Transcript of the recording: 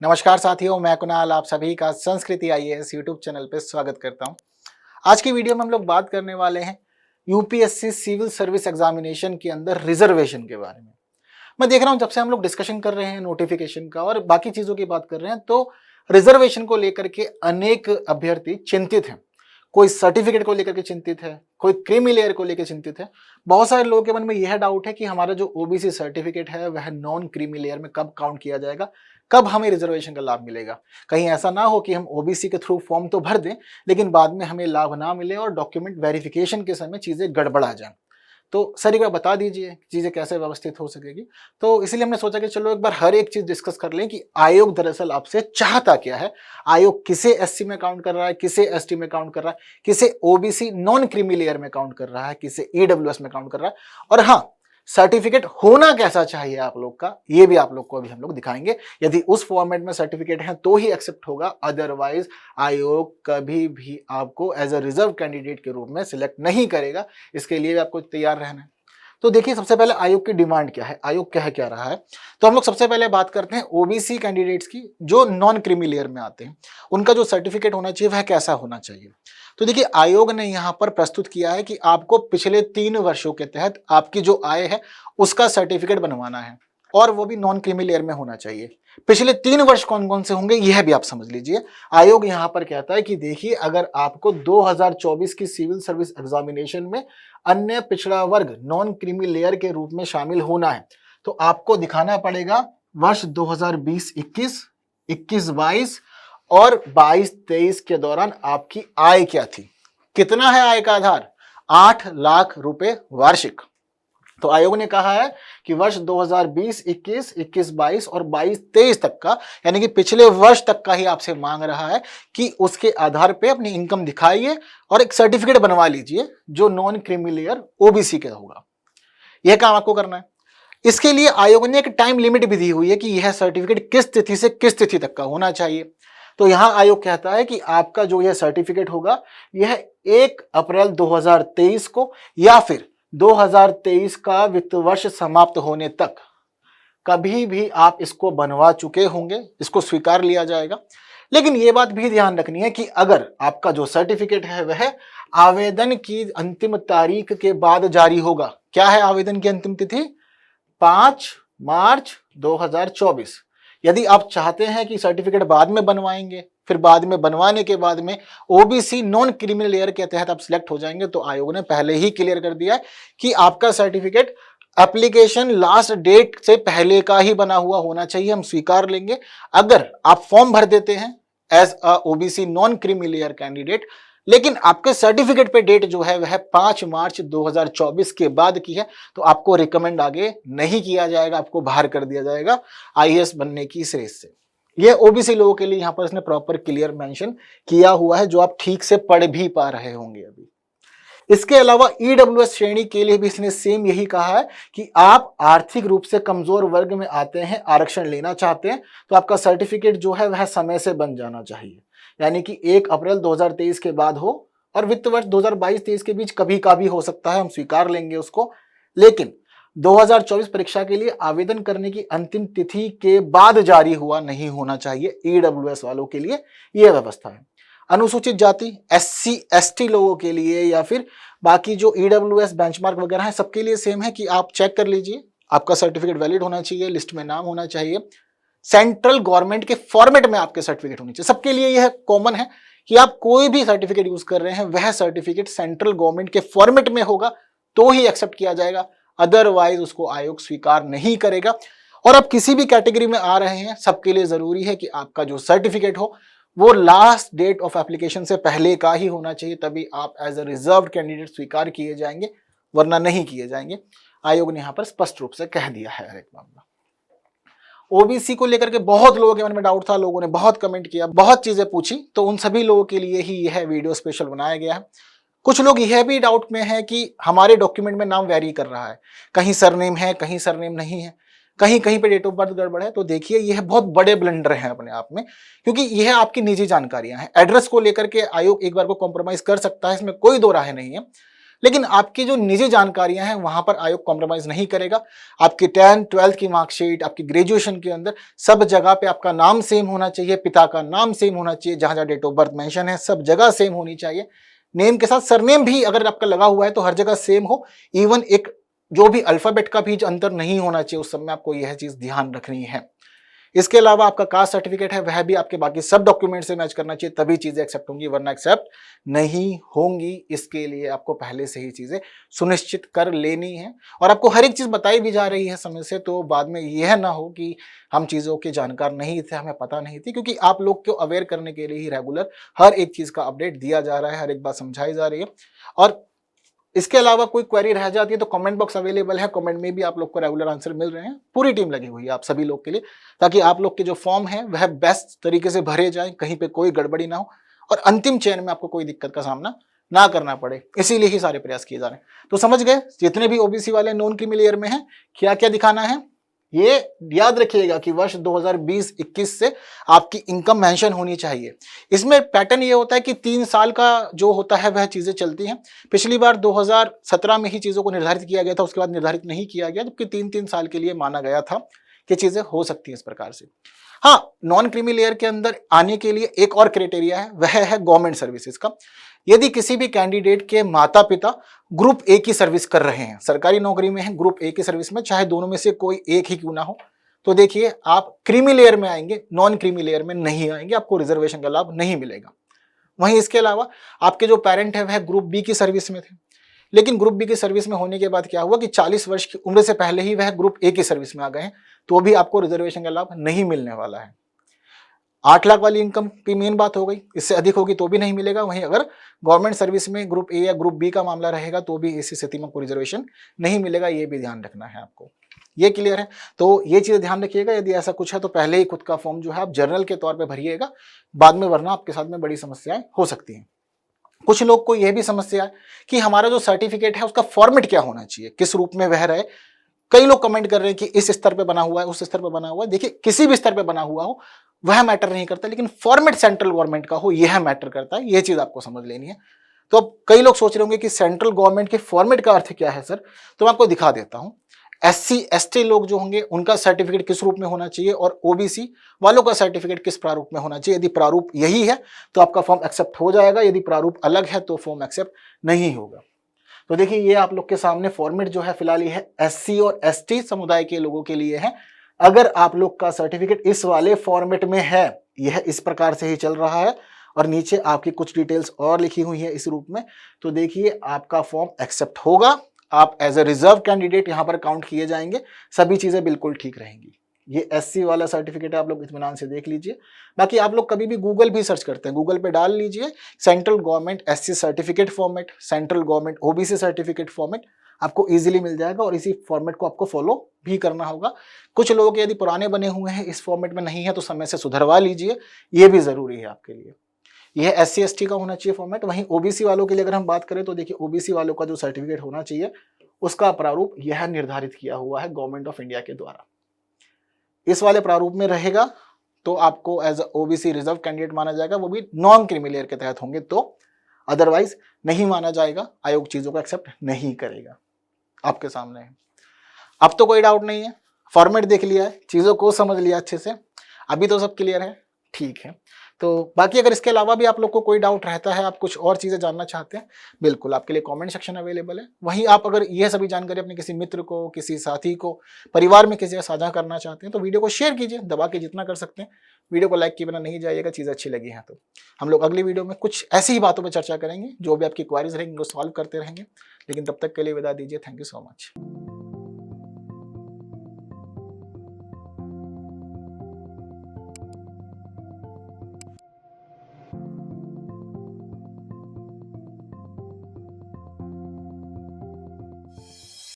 नमस्कार साथियों, मैं कुणाल आप सभी का संस्कृति आईएएस यूट्यूब चैनल पे स्वागत करता हूं। आज की वीडियो में हम लोग बात करने वाले हैं यूपीएससी सिविल सर्विस एग्जामिनेशन के अंदर रिजर्वेशन के बारे में। मैं देख रहा हूं जब से हम लोग डिस्कशन कर रहे हैं नोटिफिकेशन का और बाकी चीजों की बात कर रहे हैं तो रिजर्वेशन को लेकर के अनेक अभ्यर्थी चिंतित हैं। कोई सर्टिफिकेट को लेकर के चिंतित है, कोई क्रीमी लेयर को लेकर चिंतित है। बहुत सारे लोगों के मन में यह डाउट है कि हमारा जो ओबीसी सर्टिफिकेट है वह नॉन क्रीमी लेयर में कब काउंट किया जाएगा, कब हमें रिजर्वेशन का लाभ मिलेगा। कहीं ऐसा ना हो कि हम ओबीसी के थ्रू फॉर्म तो भर दें लेकिन बाद में हमें लाभ ना मिले और डॉक्यूमेंट वेरिफिकेशन के समय चीजें गड़बड़ा जाएं। तो सर एक बार बता दीजिए चीजें कैसे व्यवस्थित हो सकेगी। तो इसीलिए हमने सोचा कि चलो एक बार हर एक चीज डिस्कस कर लें कि आयोग दरअसल आपसे चाहता क्या है, आयोग किसे एससी में काउंट कर रहा है, किसे एसटी में काउंट कर रहा है, किसे ओबीसी नॉन क्रीमी लेयर में काउंट कर रहा है, किसे ईडब्ल्यूएस में काउंट कर रहा है, और हाँ सर्टिफिकेट होना कैसा चाहिए आप लोग का, ये भी आप लोग को अभी हम लोग दिखाएंगे। यदि उस फॉर्मेट में सर्टिफिकेट है तो ही एक्सेप्ट होगा, अदरवाइज आयोग कभी भी आपको एज अ रिजर्व कैंडिडेट के रूप में सिलेक्ट नहीं करेगा। इसके लिए भी आपको तैयार रहना है। तो देखिए सबसे पहले आयोग की डिमांड क्या है, आयोग कह क्या रहा है। तो हम लोग सबसे पहले बात करते हैं ओबीसी कैंडिडेट्स की जो नॉन क्रीमी लेयर में आते हैं, उनका जो सर्टिफिकेट होना चाहिए वह कैसा होना चाहिए। तो देखिए आयोग ने यहाँ पर प्रस्तुत किया है कि आपको पिछले 3 वर्षों के तहत आपकी जो आय है उसका सर्टिफिकेट बनवाना है और वो भी नॉन क्रीमी लेयर में होना चाहिए। पिछले 3 वर्ष कौन कौन से होंगे यह भी आप समझ लीजिए। आयोग यहाँ पर कहता है कि देखिए अगर आपको 2024 की सिविल सर्विस एग्जामिनेशन में अन्य पिछड़ा वर्ग नॉन क्रीमी लेयर के रूप में शामिल होना है तो आपको दिखाना पड़ेगा वर्ष 2020-21, 21-22 और 22-23 के दौरान आपकी आय क्या थी। कितना है आय का आधार? 8 लाख रुपए वार्षिक। तो आयोग ने कहा है कि वर्ष 2020-21, 21-22 और 22-23 तक का, यानी कि पिछले वर्ष तक का ही आपसे मांग रहा है कि उसके आधार पे अपनी इनकम दिखाइए और एक सर्टिफिकेट बनवा लीजिए जो नॉन क्रीमी लेयर ओबीसी का होगा। यह काम आपको करना है। इसके लिए आयोग ने एक टाइम लिमिट भी दी हुई है कि यह सर्टिफिकेट किस तिथि से किस तिथि तक का होना चाहिए। तो यहां आयोग कहता है कि आपका जो यह सर्टिफिकेट होगा यह 1 अप्रैल 2023 को या फिर 2023 का वित्त वर्ष समाप्त होने तक कभी भी आप इसको बनवा चुके होंगे, इसको स्वीकार लिया जाएगा। लेकिन यह बात भी ध्यान रखनी है कि अगर आपका जो सर्टिफिकेट है वह आवेदन की अंतिम तारीख के बाद जारी होगा। क्या है आवेदन की अंतिम तिथि? 5 मार्च 2024। यदि आप चाहते हैं कि सर्टिफिकेट बाद में बनवाएंगे, फिर बाद में बनवाने के बाद में ओबीसी नॉन क्रिमिनल लेयर के तहत आप सिलेक्ट हो जाएंगे, तो आयोग ने पहले ही क्लियर कर दिया है कि आपका सर्टिफिकेट एप्लीकेशन लास्ट डेट से पहले का ही बना हुआ होना चाहिए, हम स्वीकार लेंगे। अगर आप फॉर्म भर देते हैं as a OBC non criminal layer candidate लेकिन आपके सर्टिफिकेट पे डेट जो है वह 5 मार्च 2024 के बाद की है तो आपको रिकमेंड आगे नहीं किया जाएगा, आपको बाहर कर दिया जाएगा आईएएस बनने की इस रेस से। यह ओबीसी लोगों के लिए यहां पर इसने प्रॉपर क्लियर मेंशन किया हुआ है जो आप ठीक से पढ़ भी पा रहे होंगे अभी। इसके अलावा ईडब्ल्यूएस श्रेणी के लिए भी इसने सेम यही कहा है कि आप आर्थिक रूप से कमजोर वर्ग में आते हैं, आरक्षण लेना चाहते हैं तो आपका सर्टिफिकेट जो है वह समय से बन जाना चाहिए, यानी कि 1 अप्रैल 2023 के बाद हो और वित्त वर्ष 2022-23 के बीच कभी का भी हो सकता है, हम स्वीकार लेंगे उसको। लेकिन 2024 परीक्षा के लिए आवेदन करने की अंतिम तिथि के बाद जारी हुआ नहीं होना चाहिए ईडब्ल्यूएस वालों के लिए, यह व्यवस्था है। अनुसूचित जाति एससी एसटी लोगों के लिए या फिर बाकी जो ईडब्ल्यूएस बेंचमार्क वगैरह है सबके लिए सेम है कि आप चेक कर लीजिए, आपका सर्टिफिकेट वैलिड होना चाहिए, लिस्ट में नाम होना चाहिए, सेंट्रल गवर्नमेंट के फॉर्मेट में आपके सर्टिफिकेट होने चाहिए। सबके लिए यह कॉमन है कि आप कोई भी सर्टिफिकेट यूज कर रहे हैं वह सर्टिफिकेट सेंट्रल गवर्नमेंट के फॉर्मेट में होगा तो ही एक्सेप्ट किया जाएगा, अदरवाइज उसको आयोग स्वीकार नहीं करेगा। और आप किसी भी कैटेगरी में आ रहे हैं सबके लिए जरूरी है कि आपका जो सर्टिफिकेट हो वो लास्ट डेट ऑफ एप्लीकेशन से पहले का ही होना चाहिए, तभी आप एज अ रिजर्व कैंडिडेट स्वीकार किए जाएंगे, वरना नहीं किए जाएंगे। आयोग ने यहां पर स्पष्ट रूप से कह दिया है हर एक मामला। ओबीसी को लेकर के बहुत लोगों के मन में डाउट था, लोगों ने बहुत कमेंट किया, बहुत चीजें पूछी, तो उन सभी लोगों के लिए ही यह वीडियो स्पेशल बनाया गया है। कुछ लोग यह भी डाउट में है कि हमारे डॉक्यूमेंट में नाम वेरी कर रहा है, कहीं सरनेम है कहीं सरनेम नहीं है, कहीं कहीं पे डेट ऑफ बर्थ गड़बड़ है। तो देखिए यह बहुत बड़े ब्लंडर हैं अपने आप में, क्योंकि यह आपकी निजी जानकारियां हैं। एड्रेस को लेकर के आयोग एक बार को कॉम्प्रोमाइज कर सकता है, इसमें कोई दो राय नहीं है। लेकिन आपकी जो निजी जानकारियां हैं वहां पर आयोग कॉम्प्रोमाइज नहीं करेगा। आपकी 10th 12th की मार्कशीट, आपकी ग्रेजुएशन के अंदर सब जगह पे आपका नाम सेम होना चाहिए, पिता का नाम सेम होना चाहिए, जहां जहां डेट ऑफ बर्थ मेंशन है सब जगह सेम होनी चाहिए। नेम के साथ सरनेम भी अगर आपका लगा हुआ है तो हर जगह सेम हो। इवन एक जो भी अल्फाबेट का भी अंतर नहीं होना चाहिए, उस समय आपको यह चीज ध्यान रखनी है। इसके अलावा आपका कास्ट सर्टिफिकेट है वह भी आपके बाकी सब डॉक्यूमेंट से मैच करना चाहिए, तभी चीजें एक्सेप्ट होंगी, वरना एक्सेप्ट नहीं होंगी। इसके लिए आपको पहले से ही चीजें सुनिश्चित कर लेनी है और आपको हर एक चीज बताई भी जा रही है समय से, तो बाद में यह ना हो कि हम चीजों के जानकार नहीं थे, हमें पता नहीं थी, क्योंकि आप लोग को अवेयर करने के लिए ही रेगुलर हर एक चीज का अपडेट दिया जा रहा है, हर एक बात समझाई जा रही है। और इसके अलावा कोई क्वेरी रह जाती है तो कमेंट बॉक्स अवेलेबल है, कमेंट में भी आप लोग को रेगुलर आंसर मिल रहे हैं। पूरी टीम लगी हुई है आप सभी लोग के लिए, ताकि आप लोग के जो फॉर्म है वह बेस्ट तरीके से भरे जाए, कहीं पे कोई गड़बड़ी ना हो और अंतिम चयन में आपको कोई दिक्कत का सामना ना करना पड़े। इसीलिए ही सारे प्रयास किए जा रहे हैं। तो समझ गए, जितने भी ओबीसी वाले नॉन क्रीमी लेयर में हैं क्या क्या दिखाना है। ये याद रखिएगा कि वर्ष 2020-21 से आपकी इनकम मेंशन होनी चाहिए। इसमें पैटर्न ये होता है कि 3 साल का जो होता है वह चीजें चलती हैं। पिछली बार 2017 में ही चीजों को निर्धारित किया गया था, उसके बाद निर्धारित नहीं किया गया, जबकि 3-3 साल के लिए माना गया था कि चीजें हो सकती हैं इस प्रकार से। हाँ, नॉन क्रीमी लेयर के अंदर आने के लिए एक और क्राइटेरिया है, वह है गवर्नमेंट सर्विसेज का। यदि किसी भी कैंडिडेट के माता पिता ग्रुप ए की सर्विस कर रहे हैं, सरकारी नौकरी में है, ग्रुप ए की सर्विस में, चाहे दोनों में से कोई एक ही क्यों ना हो, तो देखिए आप क्रीमी लेयर में आएंगे, नॉन क्रीमी लेयर में नहीं आएंगे, आपको रिजर्वेशन का लाभ नहीं मिलेगा। वहीं इसके अलावा आपके जो पेरेंट है वह ग्रुप बी की सर्विस में थे, लेकिन ग्रुप बी की सर्विस में होने के बाद क्या हुआ कि 40 वर्ष की उम्र से पहले ही वह ग्रुप ए की सर्विस में आ गए हैं, तो भी आपको रिजर्वेशन का लाभ नहीं मिलने वाला है। 8 लाख वाली इनकम की मेन बात हो गई, इससे अधिक होगी तो भी नहीं मिलेगा। वहीं अगर गवर्नमेंट सर्विस में ग्रुप ए या ग्रुप बी का मामला रहेगा तो भी इस स्थिति में आपको रिजर्वेशन नहीं मिलेगा, ये भी ध्यान रखना है आपको। ये क्लियर है? तो ये चीज ध्यान रखिएगा, यदि ऐसा कुछ है तो पहले ही खुद का फॉर्म जो है आप जर्नल के तौर पर भरिएगा, बाद में वरना आपके साथ में बड़ी समस्याएं हो सकती हैं। कुछ लोग को यह भी समस्या है कि हमारा जो सर्टिफिकेट है उसका फॉर्मेट क्या होना चाहिए, किस रूप में वह रहे। कई लोग कमेंट कर रहे हैं कि इस स्तर पे बना हुआ है, उस स्तर पे बना हुआ है। देखिए, किसी भी स्तर पे बना हुआ हो वह मैटर नहीं करता, लेकिन फॉर्मेट सेंट्रल गवर्नमेंट का हो यह मैटर करता है। यह चीज आपको समझ लेनी है। तो अब कई लोग सोच रहे होंगे कि सेंट्रल गवर्नमेंट के फॉर्मेट का अर्थ क्या है सर, तो मैं आपको दिखा देता हूं। SC ST लोग जो होंगे उनका सर्टिफिकेट किस रूप में होना चाहिए और OBC वालों का सर्टिफिकेट किस प्रारूप में होना चाहिए। यदि प्रारूप यही है तो आपका फॉर्म एक्सेप्ट हो जाएगा, यदि प्रारूप अलग है तो फॉर्म एक्सेप्ट नहीं होगा। तो देखिए, ये आप लोग के सामने फॉर्मेट जो है फिलहाल ये है SC और ST समुदाय के लोगों के लिए है। अगर आप लोग का सर्टिफिकेट इस वाले फॉर्मेट में है, यह इस प्रकार से ही चल रहा है और नीचे आपकी कुछ डिटेल्स और लिखी हुई है इस रूप में, तो देखिए आपका फॉर्म एक्सेप्ट होगा। आप एज ए रिजर्व कैंडिडेट यहां पर काउंट किए जाएंगे, सभी चीजें बिल्कुल ठीक रहेंगी। ये SC वाला सर्टिफिकेट है, आप लोग इत्मीनान से देख लीजिए। बाकी आप लोग कभी भी गूगल भी सर्च करते हैं, गूगल पे डाल लीजिए central government SC certificate format, central government OBC certificate format, आपको इजीली मिल जाएगा और इसी फॉर्मेट को आपको फॉलो भी करना होगा। कुछ लोगों के यदि पुराने बने हुए हैं, इस फॉर्मेट में नहीं है तो समय से सुधरवा लीजिए, ये भी जरूरी है आपके लिए। यह SC ST का होना चाहिए फॉर्मेट। वहीं OBC वालों के लिए अगर हम बात करें तो देखिए, OBC वालों का जो सर्टिफिकेट होना चाहिए उसका प्रारूप यह निर्धारित किया हुआ है गवर्नमेंट ऑफ इंडिया के द्वारा। इस वाले प्रारूप में रहेगा तो आपको एज OBC रिजर्व कैंडिडेट माना जाएगा, वो भी नॉन क्रीमी लेयर के तहत होंगे, तो अदरवाइज नहीं माना जाएगा। आयोग चीजों को एक्सेप्ट नहीं करेगा। आपके सामने है, अब तो कोई डाउट नहीं है, फॉर्मेट देख लिया है, चीजों को समझ लिया अच्छे से, अभी तो सब क्लियर है। ठीक है, तो बाकी अगर इसके अलावा भी आप लोग को कोई डाउट रहता है, आप कुछ और चीजें जानना चाहते हैं, बिल्कुल आपके लिए कमेंट सेक्शन अवेलेबल है। वहीं आप अगर यह सभी जानकारी अपने किसी मित्र को, किसी साथी को, परिवार में किसी से साझा करना चाहते हैं तो वीडियो को शेयर कीजिए, दबा के जितना कर सकते हैं। वीडियो को लाइक किए बिना नहीं जाइएगा, चीज़ अच्छी लगी है तो। हम लोग अगली वीडियो में कुछ ऐसी ही बातों पर चर्चा करेंगे, जो भी आपकी क्वारीज रहेंगी उनको सॉल्व करते रहेंगे। लेकिन तब तक के लिए विदा दीजिए। Thank you so much.